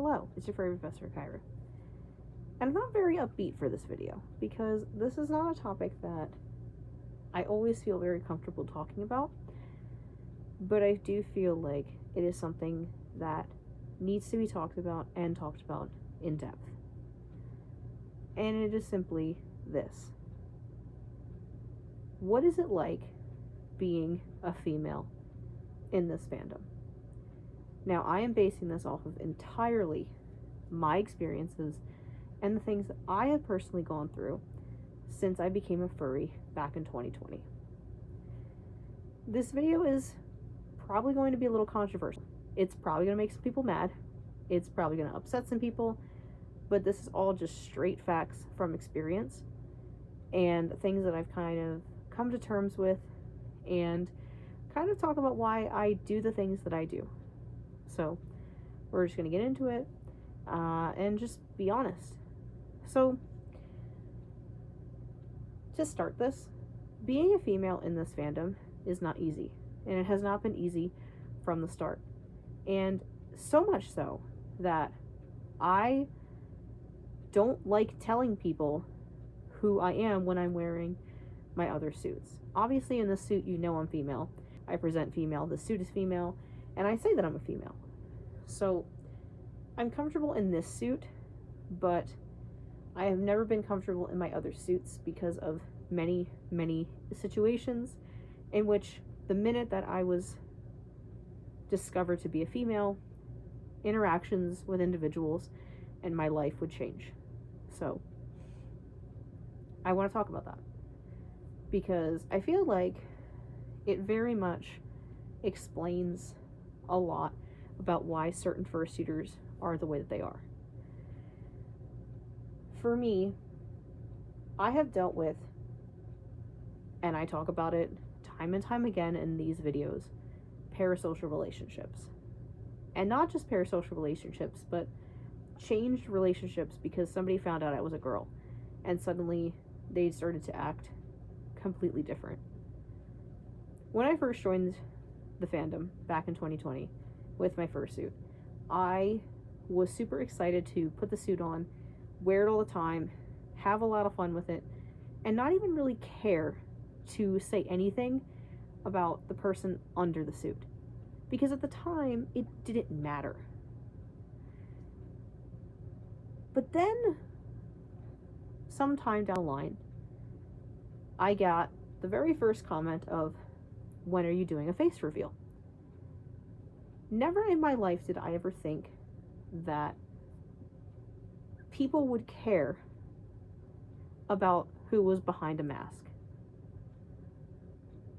Hello, it's your furry professor, Kyra. And I'm not very upbeat for this video, because this is not a topic that I always feel very comfortable talking about, but I do feel like it is something that needs to be talked about and talked about in depth. And it is simply this. What is it like being a female in this fandom? Now, I am basing this off of entirely my experiences and the things that I have personally gone through since I became a furry back in 2020. This video is probably going to be a little controversial. It's probably going to make some people mad. It's probably going to upset some people, but this is all just straight facts from experience and things that I've kind of come to terms with, and kind of talk about why I do the things that I do. So we're just going to get into it and just be honest. So to start this, being a female in this fandom is not easy, and it has not been easy from the start. And so much so that I don't like telling people who I am when I'm wearing my other suits. Obviously in this suit, you know I'm female. I present female, the suit is female, and I say that I'm a female. So I'm comfortable in this suit, but I have never been comfortable in my other suits because of many, many situations in which the minute that I was discovered to be a female, interactions with individuals and my life would change. So I want to talk about that because I feel like it very much explains a lot about why certain fursuiters are the way that they are. For me, I have dealt with, and I talk about it time and time again in these videos, parasocial relationships. And not just parasocial relationships, but changed relationships because somebody found out I was a girl and suddenly they started to act completely different. When I first joined the fandom back in 2020 with my fursuit, I was super excited to put the suit on, wear it all the time, have a lot of fun with it, and not even really care to say anything about the person under the suit. Because at the time, it didn't matter. But then, sometime down the line, I got the very first comment of, "When are you doing a face reveal?" Never in my life did I ever think that people would care about who was behind a mask.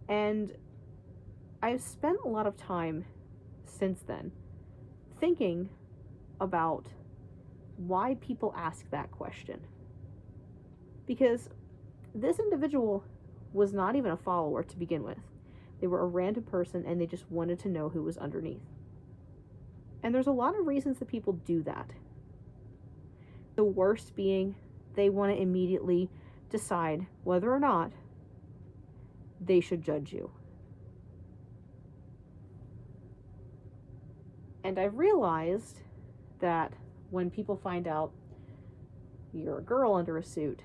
And I've spent a lot of time since then thinking about why people ask that question. Because this individual was not even a follower to begin with. They were a random person and they just wanted to know who was underneath. And there's a lot of reasons that people do that. The worst being they want to immediately decide whether or not they should judge you. And I've realized that when people find out you're a girl under a suit,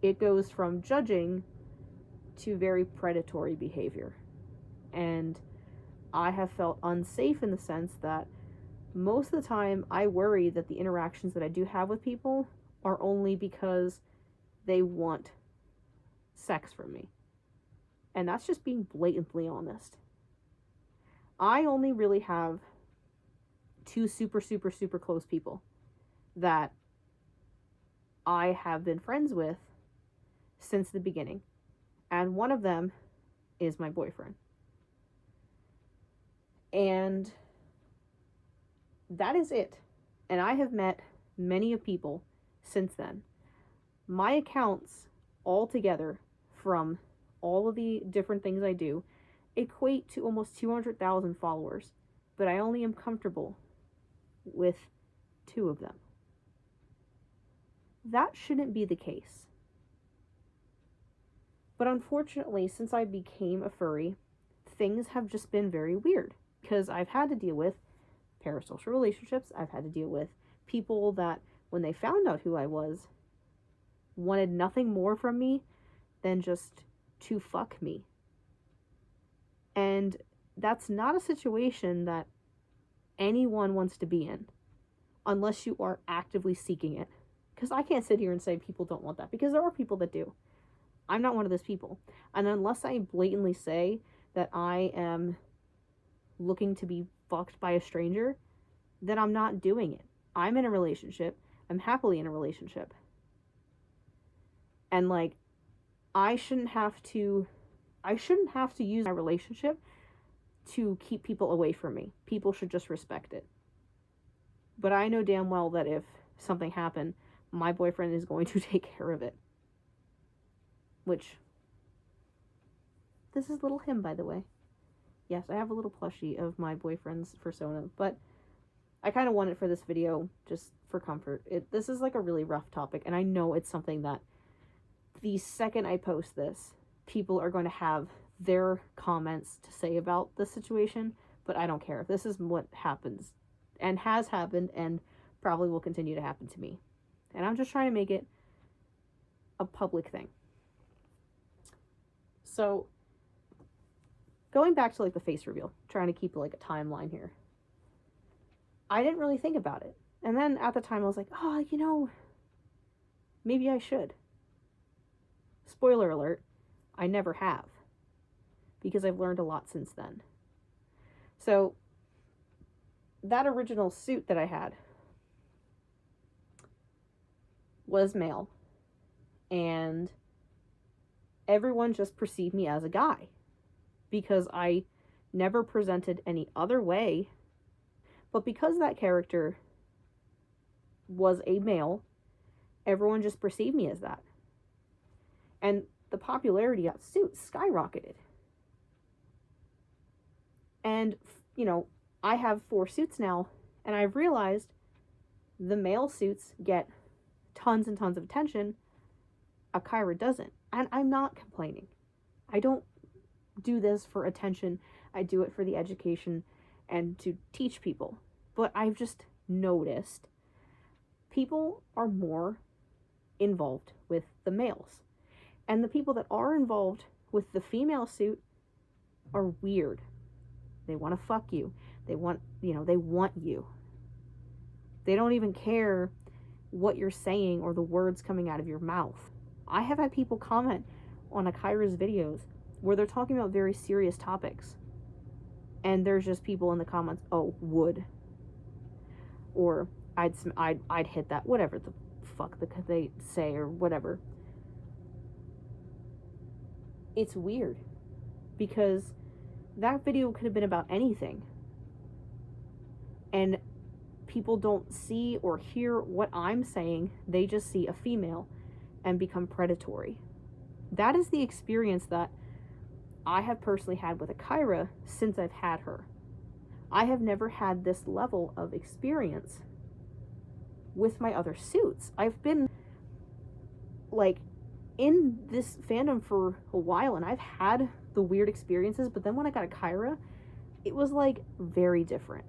it goes from judging to very predatory behavior. And I have felt unsafe in the sense that most of the time I worry that the interactions that I do have with people are only because they want sex from me. And that's just being blatantly honest. I only really have two super close people that I have been friends with since the beginning. And one of them is my boyfriend. And that is it. And I have met many of people since then. My accounts altogether, from all of the different things I do, equate to almost 200,000 followers, but I only am comfortable with 2 of them. That shouldn't be the case. But unfortunately, since I became a furry, things have just been very weird because I've had to deal with parasocial relationships. I've had to deal with people that, when they found out who I was, wanted nothing more from me than just to fuck me. And that's not a situation that anyone wants to be in unless you are actively seeking it. Because I can't sit here and say people don't want that, because there are people that do. I'm not one of those people. And unless I blatantly say that I am looking to be fucked by a stranger, then I'm not doing it. I'm in a relationship. I'm happily in a relationship. And like, I shouldn't have to use my relationship to keep people away from me. People should just respect it. But I know damn well that if something happened, my boyfriend is going to take care of it. Which, this is little him, by the way. Yes, I have a little plushie of my boyfriend's persona, but I kind of want it for this video just for comfort. This is like a really rough topic, and I know it's something that the second I post this, people are going to have their comments to say about the situation, but I don't care. This is what happens and has happened and probably will continue to happen to me. And I'm just trying to make it a public thing. So, going back to like the face reveal, trying to keep like a timeline here. I didn't really think about it. And then at the time I was like, oh, you know, maybe I should. Spoiler alert, I never have. Because I've learned a lot since then. So, that original suit that I had was male. And everyone just perceived me as a guy. Because I never presented any other way. But because that character was a male, everyone just perceived me as that. And the popularity of that suit skyrocketed. And, you know, I have 4 suits now, and I've realized the male suits get tons and tons of attention. A Kyra doesn't. And I'm not complaining. I don't do this for attention. I do it for the education and to teach people. But I've just noticed people are more involved with the males. And the people that are involved with the female suit are weird. They want to fuck you. They want you. They don't even care what you're saying or the words coming out of your mouth. I have had people comment on Akira's videos where they're talking about very serious topics. And there's just people in the comments, oh, would. Or, I'd hit that, whatever the fuck they say or whatever. It's weird. Because that video could have been about anything. And people don't see or hear what I'm saying. They just see a female and become predatory. That is the experience that I have personally had with Akira since I've had her. I have never had this level of experience with my other suits. I've been like in this fandom for a while and I've had the weird experiences, but then when I got Akira, it was like very different.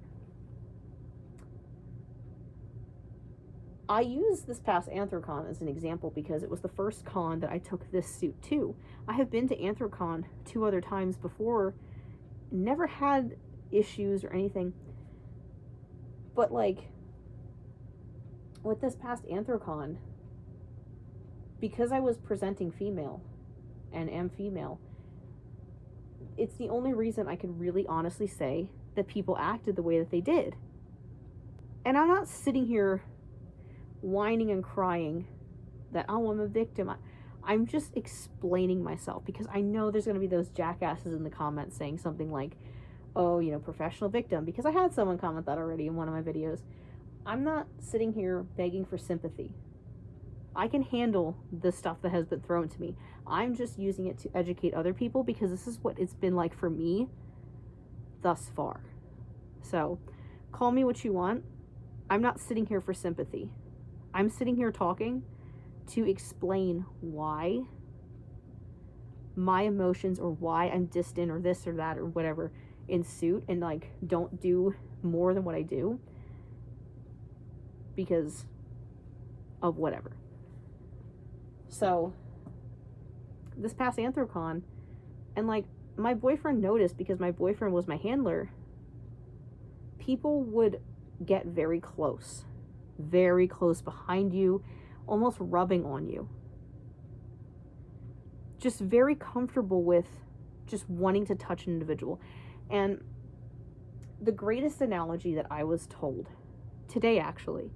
I use this past Anthrocon as an example because it was the first con that I took this suit to. I have been to Anthrocon 2 other times before, never had issues or anything. But like, with this past Anthrocon, because I was presenting female and am female, it's the only reason I can really honestly say that people acted the way that they did. And I'm not sitting here whining and crying that, oh, I'm a victim. I'm just explaining myself because I know there's going to be those jackasses in the comments saying something like, oh, you know, professional victim, because I had someone comment that already in one of my videos. I'm not sitting here begging for sympathy. I can handle the stuff that has been thrown to me. I'm just using it to educate other people because this is what it's been like for me thus far. So, call me what you want. I'm not sitting here for sympathy. I'm sitting here talking to explain why my emotions or why I'm distant or this or that or whatever in suit and like don't do more than what I do because of whatever. So this past Anthrocon, and like my boyfriend noticed, because my boyfriend was my handler, people would get very close behind you, almost rubbing on you, just very comfortable with just wanting to touch an individual. And the greatest analogy that I was told today, actually,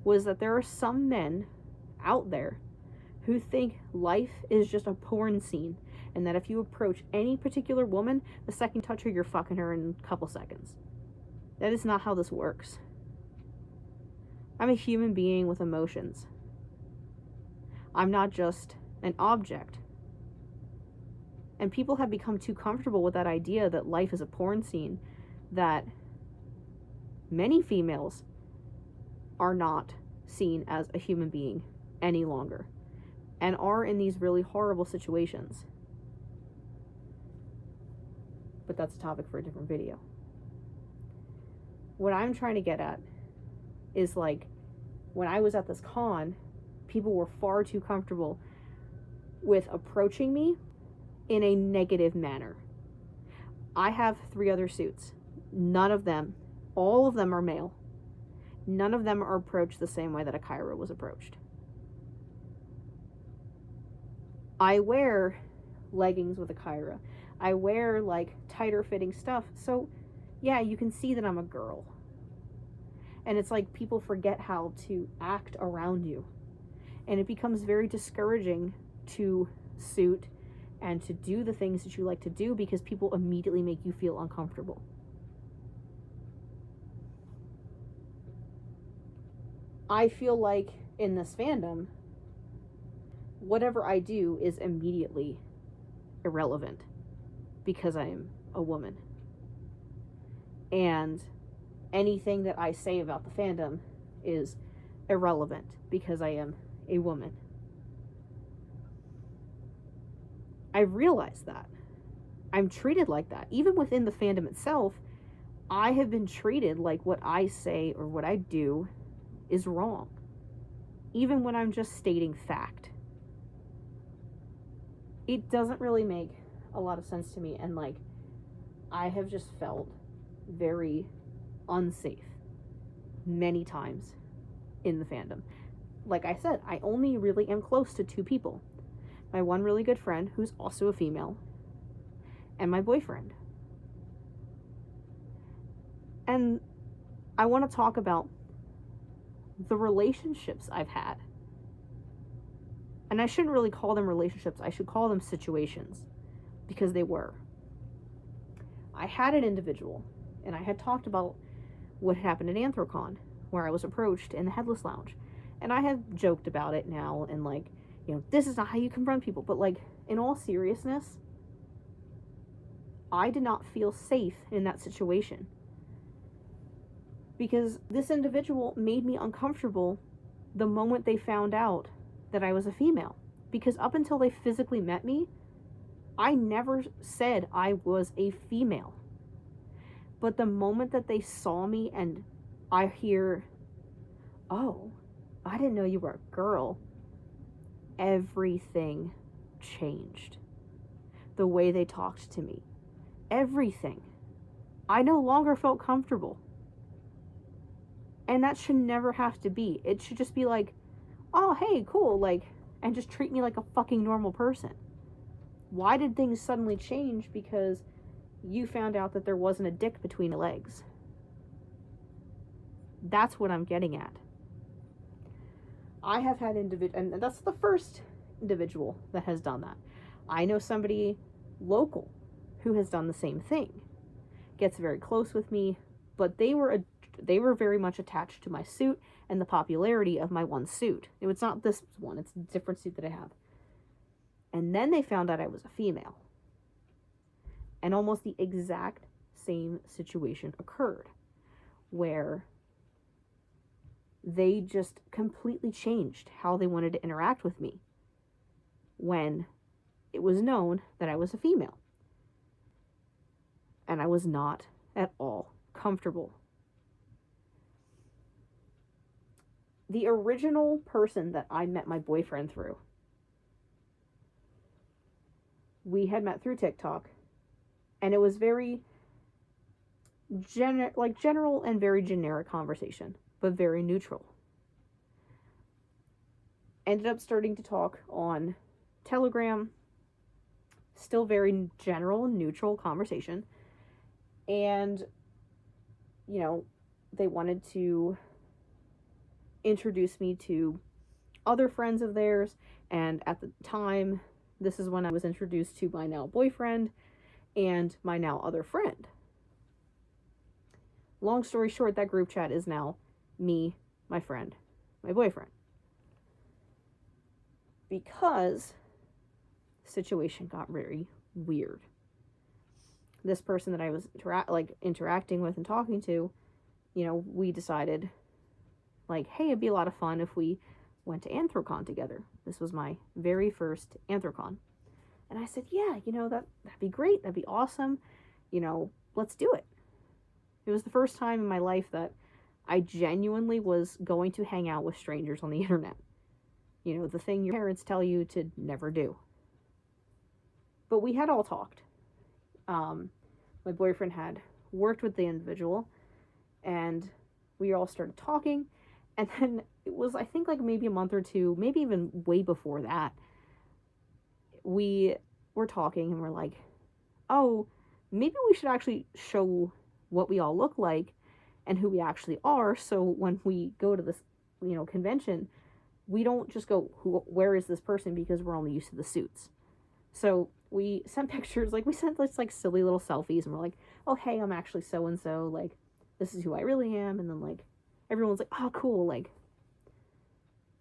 was that there are some men out there who think life is just a porn scene, and that if you approach any particular woman, the second you touch her, you're fucking her in a couple seconds. That is not how this works. I'm a human being with emotions. I'm not just an object. And people have become too comfortable with that idea that life is a porn scene, that many females are not seen as a human being any longer, and are in these really horrible situations. But that's a topic for a different video. What I'm trying to get at is, like, when I was at this con, people were far too comfortable with approaching me in a negative manner. I have 3 other suits. None of them, all of them are male. None of them are approached the same way that a Kyra was approached. I wear leggings with a Kyra. I wear, like, tighter fitting stuff. So, yeah, you can see that I'm a girl. And it's like people forget how to act around you. And it becomes very discouraging to suit and to do the things that you like to do, because people immediately make you feel uncomfortable. I feel like in this fandom, whatever I do is immediately irrelevant because I am a woman. And anything that I say about the fandom is irrelevant because I am a woman. I realize that. I'm treated like that. Even within the fandom itself, I have been treated like what I say or what I do is wrong. Even when I'm just stating fact. It doesn't really make a lot of sense to me, and like, I have just felt very unsafe many times in the fandom. Like I said, I only really am close to 2 people. My one really good friend, who's also a female, and my boyfriend. And I want to talk about the relationships I've had. And I shouldn't really call them relationships, I should call them situations, because they were. I had an individual, and I had talked about what happened in Anthrocon, where I was approached in the Headless Lounge. And I have joked about it now, and like, you know, this is not how you confront people. But like, in all seriousness, I did not feel safe in that situation. Because this individual made me uncomfortable the moment they found out that I was a female. Because up until they physically met me, I never said I was a female. But the moment that they saw me and I hear, "Oh, I didn't know you were a girl," everything changed. The way they talked to me. Everything. I no longer felt comfortable. And that should never have to be. It should just be like, "Oh, hey, cool," like, and just treat me like a fucking normal person. Why did things suddenly change because you found out that there wasn't a dick between the legs? That's what I'm getting at. I have had and that's the first individual that has done that. I know somebody local who has done the same thing. Gets very close with me, but they were very much attached to my suit and the popularity of my one suit. It's not this one, it's a different suit that I have. And then they found out I was a female. And almost the exact same situation occurred, where they just completely changed how they wanted to interact with me when it was known that I was a female. And I was not at all comfortable. The original person that I met my boyfriend through, we had met through TikTok, and it was very general and very generic conversation, but very neutral. Ended up starting to talk on Telegram, still very general and neutral conversation. And, you know, they wanted to introduce me to other friends of theirs. And at the time, this is when I was introduced to my now boyfriend and my now other friend. Long story short, that group chat is now me, my friend, my boyfriend. Because the situation got very weird. This person that I was interacting with and talking to, you know, we decided, like, hey, it'd be a lot of fun if we went to Anthrocon together. This was my very first Anthrocon. And I said, yeah, you know, that'd be great. That'd be awesome. You know, let's do it. It was the first time in my life that I genuinely was going to hang out with strangers on the internet. You know, the thing your parents tell you to never do. But we had all talked. My boyfriend had worked with the individual, and we all started talking. And then it was, I think, like maybe a month or two, maybe even way before that, we were talking and we're like, oh, maybe we should actually show what we all look like and who we actually are. So when we go to this, you know, convention, we don't just go, where is this person? Because we're only used to the suits. So we sent pictures, like we sent this like silly little selfies, and we're like, oh, hey, I'm actually so-and-so, like, this is who I really am. And then like, everyone's like, oh, cool. Like,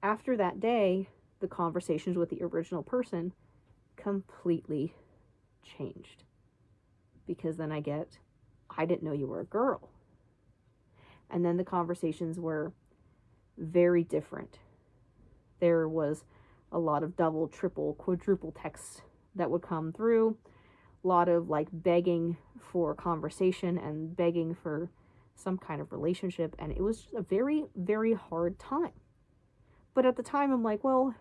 after that day, the conversations with the original person completely changed. Because then I didn't know you were a girl. And then the conversations were very different. There was a lot of double, triple, quadruple texts that would come through. A lot of like begging for conversation and begging for some kind of relationship. And it was just a very, very hard time. But at the time, I'm like, well,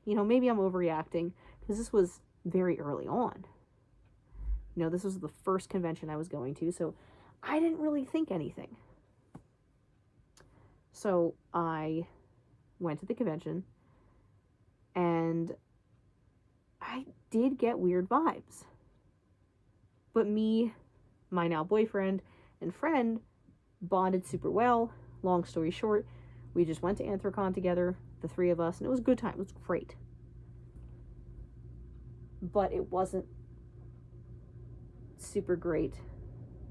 you know, maybe I'm overreacting, because this was very early on. You know, this was the first convention I was going to, so I didn't really think anything. So I went to the convention, and I did get weird vibes. But me, my now boyfriend, and friend bonded super well. Long story short, we just went to Anthrocon together, the three of us, and it was a good time. It was great. But it wasn't super great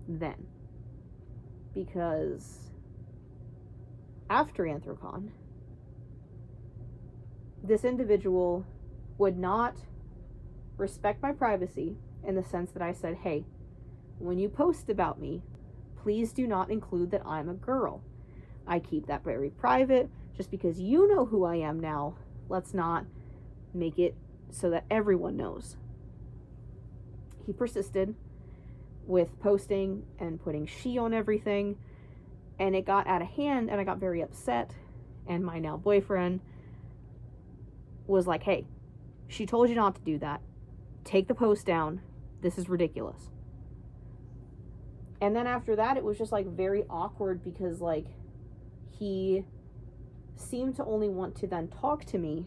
then. Because after Anthrocon, this individual would not respect my privacy in the sense that I said, hey, when you post about me, please do not include that I'm a girl. I keep that very private. Just because you know who I am now, let's not make it so that everyone knows. He persisted with posting and putting she on everything, and it got out of hand, and I got very upset. And my now boyfriend was like, hey, she told you not to do that. Take the post down. This is ridiculous. And then after that, it was just like very awkward, because like he seemed to only want to then talk to me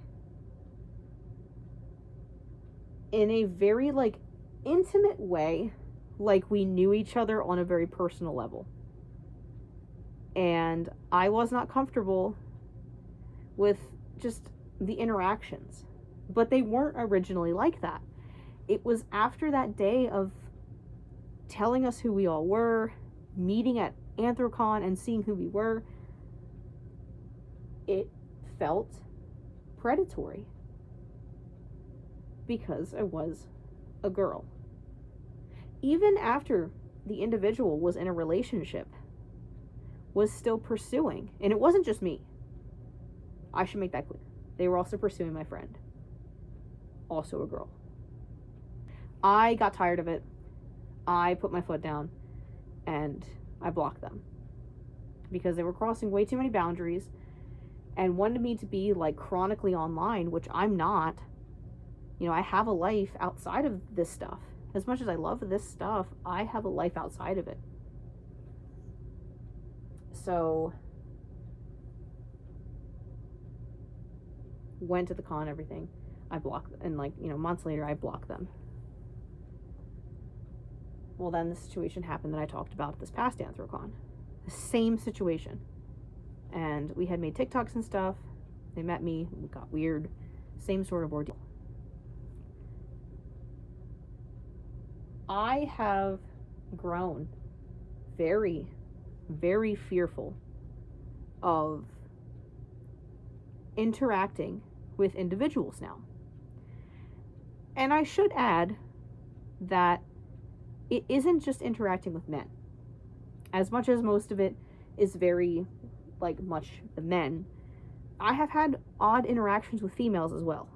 in a very like intimate way, like we knew each other on a very personal level. And I was not comfortable with just the interactions. But they weren't originally like that. It was after that day of telling us who we all were, meeting at Anthrocon and seeing who we were, it felt predatory. Because I was a girl. Even after the individual was in a relationship, was still pursuing, and it wasn't just me. I should make that clear. They were also pursuing my friend, also a girl. I got tired of it. I put my foot down, and I blocked them because they were crossing way too many boundaries and wanted me to be like chronically online, which I'm not. You know, I have a life outside of this stuff. As much as I love this stuff, I have a life outside of it. So, went to the con, everything. I blocked, and like, you know, months later, I blocked them. Well, then the situation happened that I talked about this past Anthrocon. The same situation. And we had made TikToks and stuff. They met me. We got weird. Same sort of ordeal. I have grown very, very fearful of interacting with individuals now. And I should add that it isn't just interacting with men. As much as most of it is very, like, much the men, I have had odd interactions with females as well.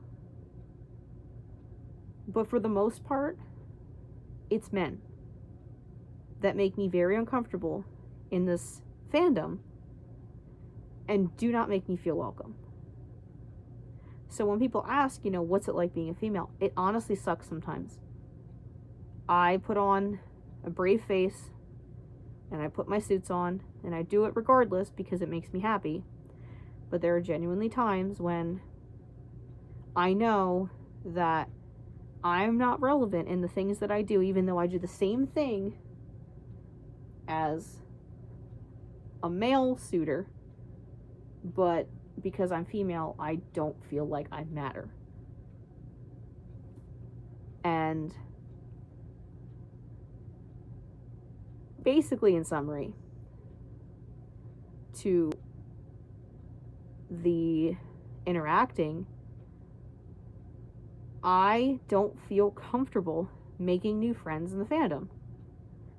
But for the most part, it's men that make me very uncomfortable in this fandom and do not make me feel welcome. So when people ask, you know, what's it like being a female? It honestly sucks sometimes. I put on a brave face and I put my suits on and I do it regardless because it makes me happy. But there are genuinely times when I know that I'm not relevant in the things that I do, even though I do the same thing as a male suitor, but because I'm female, I don't feel like I matter. And basically, in summary, to the interacting, I don't feel comfortable making new friends in the fandom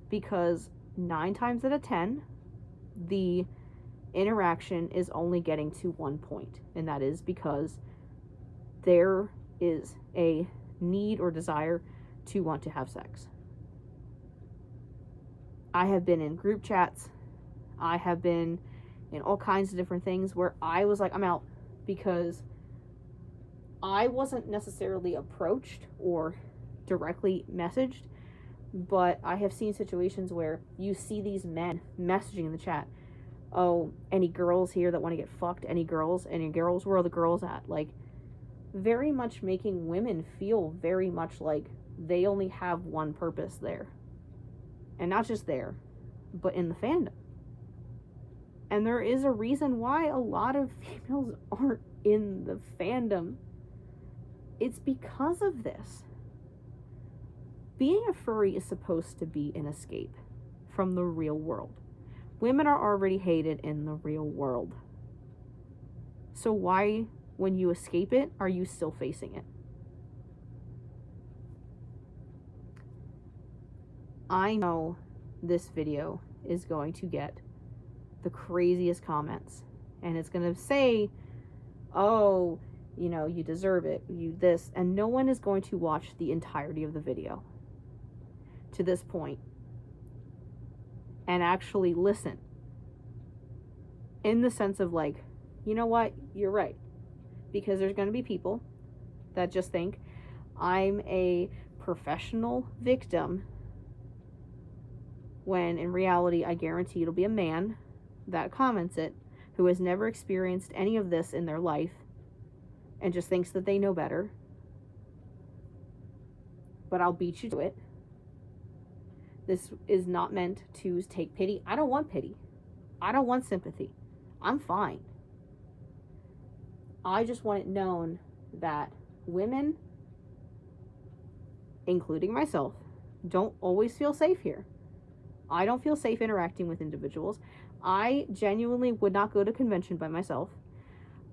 because 9 times out of 10, the interaction is only getting to one point, and that is because there is a need or desire to want to have sex. I have been in group chats, I have been in all kinds of different things where I was like, I'm out, because I wasn't necessarily approached or directly messaged, but I have seen situations where you see these men messaging in the chat, oh, any girls here that want to get fucked? Any girls? Where are the girls at? Like, very much making women feel very much like they only have one purpose there. And not just there, but in the fandom. And there is a reason why a lot of females aren't in the fandom. It's because of this. Being a furry is supposed to be an escape from the real world. Women are already hated in the real world. So why, when you escape it, are you still facing it? I know this video is going to get the craziest comments. And it's going to say, oh, you know, you deserve it, you this. And no one is going to watch the entirety of the video to this point and actually listen. In the sense of like, you know what, you're right. Because there's going to be people that just think I'm a professional victim, when in reality I guarantee it'll be a man that comments it who has never experienced any of this in their life and just thinks that they know better. But I'll beat you to it. This is not meant to take pity. I don't want pity. I don't want sympathy. I'm fine. I just want it known that women, including myself, don't always feel safe here. I don't feel safe interacting with individuals. I genuinely would not go to convention by myself.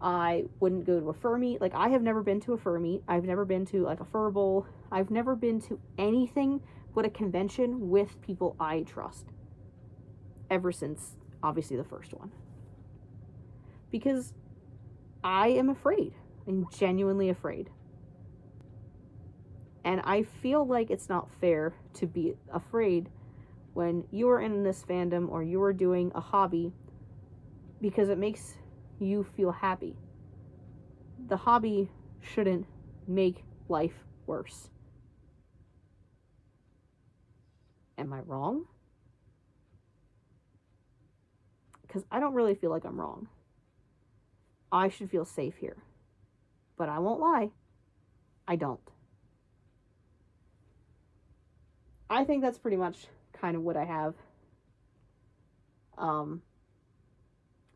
I wouldn't go to a fur meet. Like, I have never been to a fur meet. I've never been to, like, a fur bowl. I've never been to anything but a convention with people I trust. Ever since, obviously, the first one. Because I am afraid. I'm genuinely afraid. And I feel like it's not fair to be afraid when you are in this fandom or you are doing a hobby because it makes you feel happy. The hobby shouldn't make life worse. Am I wrong? Because I don't really feel like I'm wrong. I should feel safe here. But I won't lie, I don't. I think that's pretty much kind of what I have.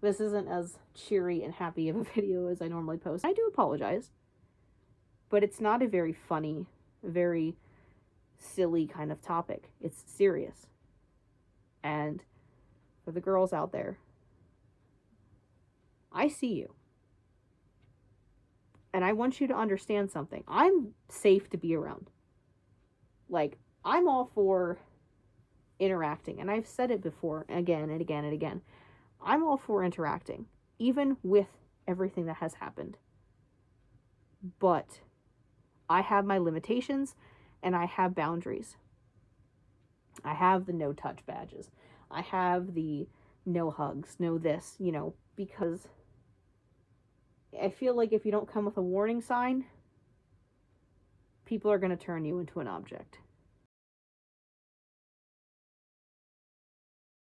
This isn't as cheery and happy of a video as I normally post. I do apologize. But it's not a very funny, very silly kind of topic. It's serious. And for the girls out there, I see you. And I want you to understand something. I'm safe to be around. Like, I'm all for interacting. And I've said it before, again and again and again. I'm all for interacting, even with everything that has happened. But I have my limitations and I have boundaries. I have the no touch badges. I have the no hugs, no this, because I feel like if you don't come with a warning sign, people are going to turn you into an object.